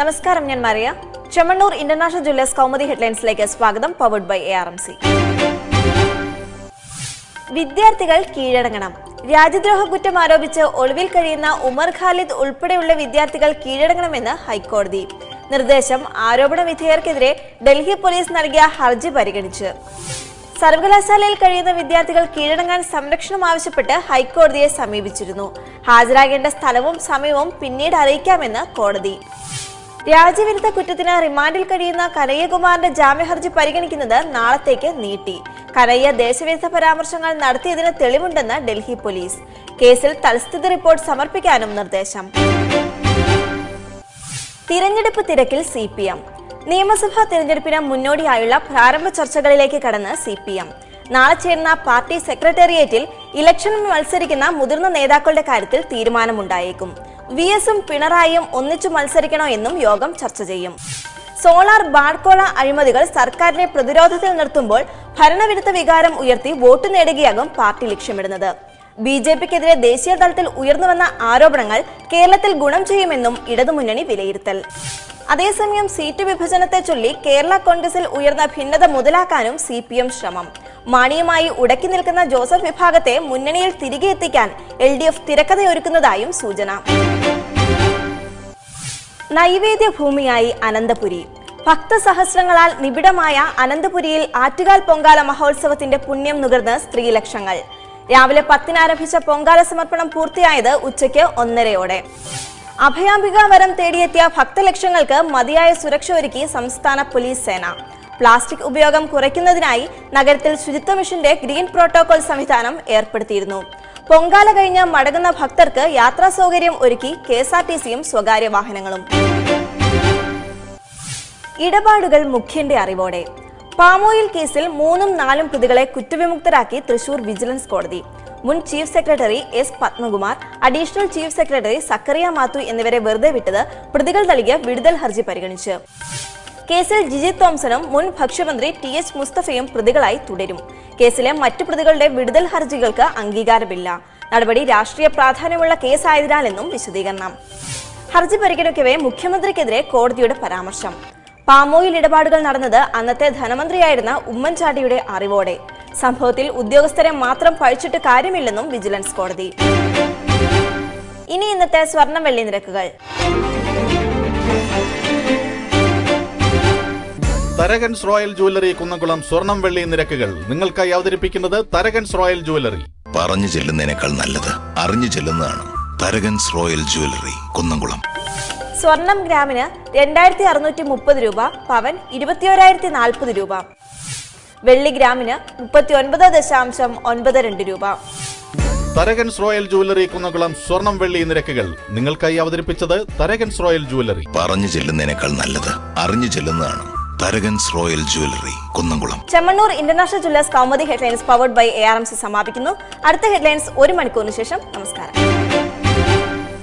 നമസ്കാരം, ഞാൻ Maria. Chemmannur international jewellers Kaumudi ഹെഡ്ലൈൻസിലേക്ക് സ്വാഗതം. Powered by ARMC. വിദ്യാർത്ഥികൾ കീഴടങ്ങണം. രാജ്യദ്രോഹ കുറ്റം ആരോപിച്ച് ഒളിവിൽ കഴിയുന്ന ഉമർ ഖാലിദ് ഉൾപ്പെടെയുള്ള വിദ്യാർത്ഥികൾ കീഴടങ്ങണമെന്ന് ഹൈക്കോടതി. നിർദ്ദേശം ആരോപണ വിധേയർക്കെതിരെ ഡൽഹി പോലീസ് നൽകിയ ഹർജി പരിഗണിച്ച്. സർവകലാശാലയിൽ കഴിയുന്ന വിദ്യാർത്ഥികൾ കീഴടങ്ങാൻ സംരക്ഷണം ആവശ്യപ്പെട്ട് ഹൈക്കോടതിയെ സമീപിച്ചിരുന്നു. ഹാജരാകേണ്ട സ്ഥലവും സമയവും പിന്നീട് അറിയിക്കാമെന്ന് കോടതി. രാജ്യവിരുദ്ധ കുറ്റത്തിന് റിമാൻഡിൽ കഴിയുന്ന കനയ്യകുമാറിന്റെ ജാമ്യ ഹർജി പരിഗണിക്കുന്നത് നാളത്തേക്ക് നീട്ടി. കനയ്യ ദേശവിരുദ്ധ പരാമർശങ്ങൾ നടത്തിയതിന് തെളിവുണ്ടെന്ന് ഡൽഹി പോലീസ്. കേസിൽ തൽസ്ഥിതി റിപ്പോർട്ട് സമർപ്പിക്കാനും നിർദ്ദേശം. തിരഞ്ഞെടുപ്പ് തിരക്കിൽ CPM. നിയമസഭാ തിരഞ്ഞെടുപ്പിന് മുന്നോടിയായുള്ള പ്രാരംഭ ചർച്ചകളിലേക്ക് കടന്ന് CPM. നാളെ ചേരുന്ന പാർട്ടി സെക്രട്ടേറിയറ്റിൽ ഇലക്ഷനിൽ മത്സരിക്കുന്ന മുതിർന്ന നേതാക്കളുടെ കാര്യത്തിൽ തീരുമാനമുണ്ടായേക്കും. VS-ഉം പിണറായിയും ഒന്നിച്ചു മത്സരിക്കണോ എന്നും യോഗം ചർച്ച ചെയ്യും. സോളാർ ബാഡ്കോള അഴിമതികൾ സർക്കാരിനെ പ്രതിരോധത്തിൽ നിർത്തുമ്പോൾ ഭരണവിരുദ്ധ വികാരം ഉയർത്തി വോട്ട് നേടുകയാകും പാർട്ടി ലക്ഷ്യമിടുന്നത്. BJP-ക്കെതിരെ ദേശീയ തലത്തിൽ ഉയർന്നുവന്ന ആരോപണങ്ങൾ കേരളത്തിൽ ഗുണം ചെയ്യുമെന്നും ഇടതുമുന്നണി വിലയിരുത്തൽ. അതേസമയം സീറ്റ് വിഭജനത്തെ ചൊല്ലി കേരള കോൺഗ്രസിൽ ഉയർന്ന ഭിന്നത മുതലാക്കാനും CPM ശ്രമം. മാണിയുമായി ഉടക്കി നിൽക്കുന്ന ജോസഫ് വിഭാഗത്തെ മുന്നണിയിൽ തിരികെ എത്തിക്കാൻ LDF തിരക്കഥയൊരുക്കുന്നതായും സൂചന. നൈവേദ്യ ഭൂമിയായി അനന്തപുരി. ഭക്തസഹസ്രങ്ങളാൽ നിബിഡമായ അനന്തപുരിയിൽ ആറ്റുകാൽ പൊങ്കാല മഹോത്സവത്തിന്റെ പുണ്യം നുകർന്ന് സ്ത്രീലക്ഷങ്ങൾ. രാവിലെ 10-ന് ആരംഭിച്ച പൊങ്കാല സമർപ്പണം പൂർത്തിയായത് ഉച്ചയ്ക്ക് 1:30-ഓടെ. അഭയാംബിക വരം തേടിയെത്തിയ ഭക്തലക്ഷങ്ങൾക്ക് മതിയായ സുരക്ഷ ഒരുക്കി സംസ്ഥാന പോലീസ് സേന. പ്ലാസ്റ്റിക് ഉപയോഗം കുറയ്ക്കുന്നതിനായി നഗരത്തിൽ ശുചിത്വ മിഷന്റെ ഗ്രീൻ പ്രോട്ടോകോൾ സംവിധാനം ഏർപ്പെടുത്തിയിരുന്നു. പൊങ്കാല കഴിഞ്ഞ് മടങ്ങുന്ന ഭക്തർക്ക് യാത്രാ സൗകര്യം ഒരുക്കി KSRTC-യും സ്വകാര്യ വാഹനങ്ങളും. ഇടപാടുകൾ മുഖ്യന്റെ അറിവോടെ. പാമോയിൽ കേസിൽ 3-ഉം 4-ഉം പ്രതികളെ കുറ്റവിമുക്തരാക്കി തൃശൂർ വിജിലൻസ് കോടതി. മുൻ chief secretary S. Padmakumar, additional chief secretary Zacharia Mathew എന്നിവരെ വെറുതെ വിട്ടത് പ്രതികൾ നൽകിയ വിടുതൽ ഹർജി പരിഗണിച്ച്. കേസിൽ ജിജിത് തോംസണും മുൻ ഭക്ഷ്യമന്ത്രി TH മുസ്തഫയും പ്രതികളായി തുടരും. കേസിലെ മറ്റു പ്രതികളുടെ വിടുതൽ ഹർജികൾക്ക് അംഗീകാരമില്ല. നടപടി രാഷ്ട്രീയ പ്രാധാന്യമുള്ള കേസായതിനാലെന്നും വിശദീകരണം. ഹർജി പരിഗണിക്കവേ മുഖ്യമന്ത്രിക്കെതിരെ കോടതിയുടെ പരാമർശം. പാമോയിൽ ഇടപാടുകൾ നടന്നത് അന്നത്തെ ധനമന്ത്രിയായിരുന്ന ഉമ്മൻചാണ്ടിയുടെ അറിവോടെ. സംഭവത്തിൽ ഉദ്യോഗസ്ഥരെ മാത്രം പഴിച്ചിട്ട് കാര്യമില്ലെന്നും വിജിലൻസ് കോടതി. ഇനി ഇന്നത്തെ സ്വർണം വെള്ളി നിരക്കുകൾ. തരകൻസ് റോയൽ ജ്വല്ലറി കുന്നംകുളം സ്വർണം വെള്ളി നിരക്കുകൾ നിങ്ങൾക്കായി അവതരിപ്പിക്കുന്നത് തരകൻസ് റോയൽ ജ്വല്ലറി. പറഞ്ഞു ചെല്ലുന്നതിനേക്കാൾ നല്ലത് അറിഞ്ഞു ചെല്ലുന്നതാണ്. Tharakan's royal jewellery Kunnamkulam. സ്വർണം ഗ്രാമിന് 2630 രൂപ, പവൻ 21,040 രൂപ. വെള്ളി ഗ്രാമിന് 39.92 രൂപ. തരകൻസ് റോയൽ ജ്വല്ലറി കുന്നംകുളം സ്വർണം വെള്ളി നിരക്കുകൾ നിങ്ങൾക്കായി അവതരിപ്പിച്ചത് തരകൻസ് റോയൽ ജ്വല്ലറി. പറഞ്ഞു ചെല്ലുന്നതിനേക്കാൾ നല്ലത് അറിഞ്ഞു ചെല്ലുന്നതാണ്. Tharakan's royal jewellery Kunnamkulam. Chemmanur international jewellers Kaumudi headlines powered by ARMC സമാപിക്കുന്നു. അടുത്ത ഹെഡ്ലൈൻസ് 1 മണിക്കൂറിന് ശേഷം. നമസ്കാരം.